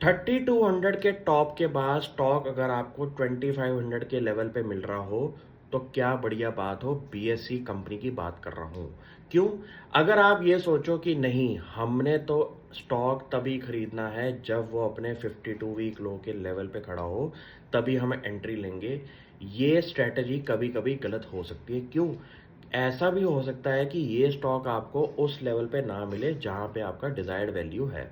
3200 के टॉप के बाद स्टॉक अगर आपको 2500 के लेवल पे मिल रहा हो तो क्या बढ़िया बात हो। बीएससी कंपनी की बात कर रहा हूँ। क्यों? अगर आप ये सोचो कि नहीं, हमने तो स्टॉक तभी खरीदना है जब वो अपने 52 वीक लो के लेवल पे खड़ा हो, तभी हम एंट्री लेंगे। ये स्ट्रेटजी कभी कभी गलत हो सकती है। क्यों? ऐसा भी हो सकता है कि ये स्टॉक आपको उस लेवल पे ना मिले जहाँ पे आपका डिजायर्ड वैल्यू है।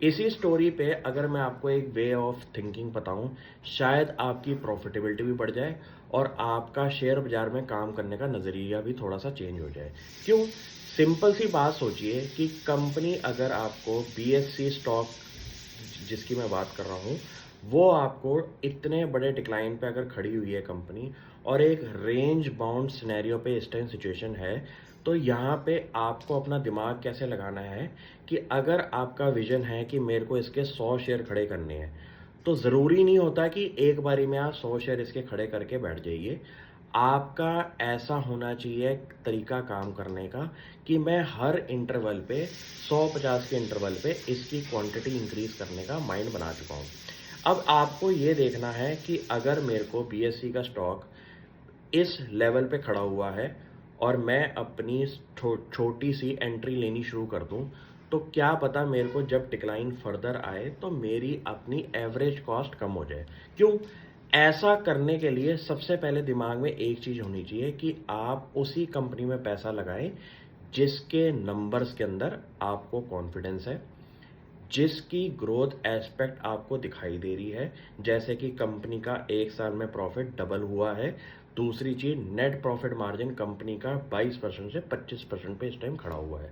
इसी स्टोरी पे अगर मैं आपको एक वे ऑफ थिंकिंग बताऊं, शायद आपकी प्रॉफिटेबिलिटी भी बढ़ जाए और आपका शेयर बाजार में काम करने का नज़रिया भी थोड़ा सा चेंज हो जाए। क्यों? सिंपल सी बात सोचिए कि कंपनी अगर आपको बीएससी स्टॉक जिसकी मैं बात कर रहा हूँ, वो आपको इतने बड़े डिक्लाइन पे अगर खड़ी हुई है कंपनी और एक रेंज बाउंड सिनेरियो पे इस टाइम सिचुएशन है, तो यहाँ पे आपको अपना दिमाग कैसे लगाना है कि अगर आपका विजन है कि मेरे को इसके 100 शेयर खड़े करने हैं, तो ज़रूरी नहीं होता कि एक बारी में आप 100 शेयर इसके खड़े करके बैठ जाइए। आपका ऐसा होना चाहिए तरीका काम करने का कि मैं हर इंटरवल पे 150 के इंटरवल पे इसकी क्वांटिटी इंक्रीज करने का माइंड बना चुका हूँ। अब आपको ये देखना है कि अगर मेरे को बीएससी का स्टॉक इस लेवल पे खड़ा हुआ है और मैं अपनी छोटी सी एंट्री लेनी शुरू कर दूं, तो क्या पता मेरे को जब डिक्लाइन फर्दर आए तो मेरी अपनी एवरेज कॉस्ट कम हो जाए। क्यों? ऐसा करने के लिए सबसे पहले दिमाग में एक चीज होनी चाहिए कि आप उसी कंपनी में पैसा लगाएं जिसके नंबर्स के अंदर आपको कॉन्फिडेंस है, जिसकी ग्रोथ एस्पेक्ट आपको दिखाई दे रही है, जैसे कि कंपनी का एक साल में प्रॉफिट डबल हुआ है। दूसरी चीज, नेट प्रॉफिट मार्जिन कंपनी का 22% से 25% पे इस टाइम खड़ा हुआ है।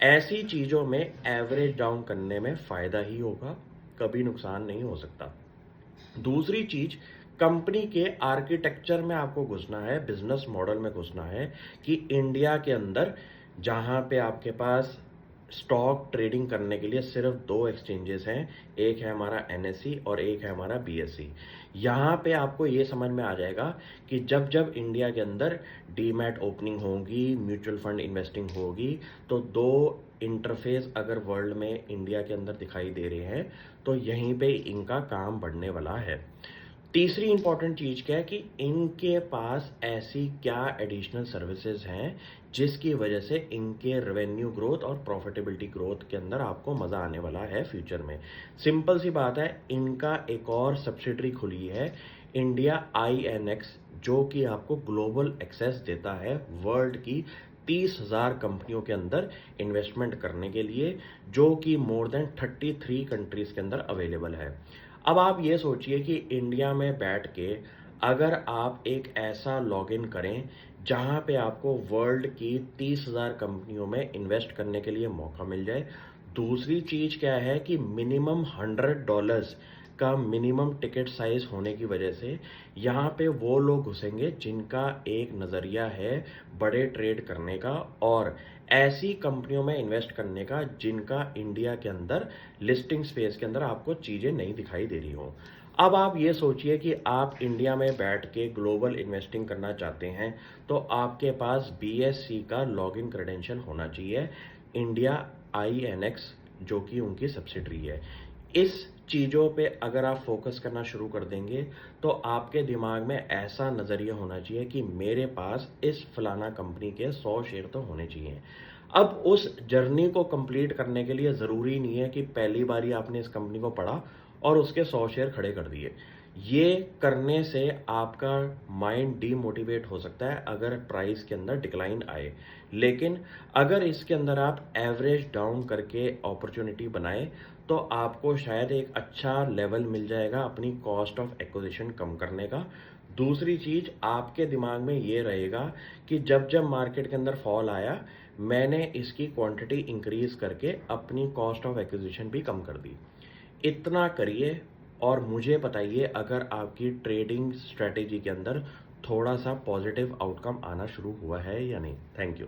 ऐसी चीजों में एवरेज डाउन करने में फायदा ही होगा, कभी नुकसान नहीं हो सकता। दूसरी चीज, कंपनी के आर्किटेक्चर में आपको घुसना है, बिजनेस मॉडल में घुसना है कि इंडिया के अंदर जहां पे आपके पास स्टॉक ट्रेडिंग करने के लिए सिर्फ दो एक्सचेंजेस हैं, एक है हमारा एनएससी और एक है हमारा बीएससी। यहाँ पे आपको ये समझ में आ जाएगा कि जब जब इंडिया के अंदर डीमैट ओपनिंग होगी, म्यूचुअल फंड इन्वेस्टिंग होगी, तो दो इंटरफेस अगर वर्ल्ड में इंडिया के अंदर दिखाई दे रहे हैं, तो यहीं पे इनका काम बढ़ने वाला है। तीसरी इंपॉर्टेंट चीज क्या है कि इनके पास ऐसी क्या एडिशनल सर्विसेज हैं जिसकी वजह से इनके रेवेन्यू ग्रोथ और प्रॉफिटेबिलिटी ग्रोथ के अंदर आपको मजा आने वाला है फ्यूचर में। सिंपल सी बात है, इनका एक और सब्सिडरी खुली है, इंडिया आईएनएक्स, जो कि आपको ग्लोबल एक्सेस देता है वर्ल्ड की 30,000 कंपनियों के अंदर इन्वेस्टमेंट करने के लिए, जो कि मोर देन 33 कंट्रीज के अंदर अवेलेबल है। अब आप ये सोचिए कि इंडिया में बैठ के अगर आप एक ऐसा लॉगिन करें जहां पे आपको वर्ल्ड की 30,000 कंपनियों में इन्वेस्ट करने के लिए मौका मिल जाए। दूसरी चीज क्या है कि मिनिमम $100 का मिनिमम टिकट साइज होने की वजह से यहाँ पे वो लोग घुसेंगे जिनका एक नज़रिया है बड़े ट्रेड करने का और ऐसी कंपनियों में इन्वेस्ट करने का जिनका इंडिया के अंदर लिस्टिंग स्पेस के अंदर आपको चीज़ें नहीं दिखाई दे रही हो। अब आप ये सोचिए कि आप इंडिया में बैठ के ग्लोबल इन्वेस्टिंग करना चाहते हैं, तो आपके पास बीएससी का लॉगिन क्रेडेंशियल होना चाहिए, इंडिया आईएनएक्स, जो कि उनकी सब्सिडरी है। इस चीज़ों पे अगर आप फोकस करना शुरू कर देंगे तो आपके दिमाग में ऐसा नज़रिया होना चाहिए कि मेरे पास इस फलाना कंपनी के 100 शेयर तो होने चाहिए। अब उस जर्नी को कंप्लीट करने के लिए ज़रूरी नहीं है कि पहली बारी आपने इस कंपनी को पढ़ा और उसके 100 शेयर खड़े कर दिए। ये करने से आपका माइंड डीमोटिवेट हो सकता है अगर प्राइस के अंदर डिक्लाइन आए, लेकिन अगर इसके अंदर आप एवरेज डाउन करके अपॉर्चुनिटी बनाए तो आपको शायद एक अच्छा लेवल मिल जाएगा अपनी कॉस्ट ऑफ एक्विजिशन कम करने का। दूसरी चीज, आपके दिमाग में ये रहेगा कि जब जब मार्केट के अंदर फॉल आया, मैंने इसकी क्वांटिटी इंक्रीज करके अपनी कॉस्ट ऑफ एक्विजिशन भी कम कर दी। इतना करिए और मुझे बताइए अगर आपकी ट्रेडिंग स्ट्रेटेजी के अंदर थोड़ा सा पॉजिटिव आउटकम आना शुरू हुआ है या नहीं। Thank you.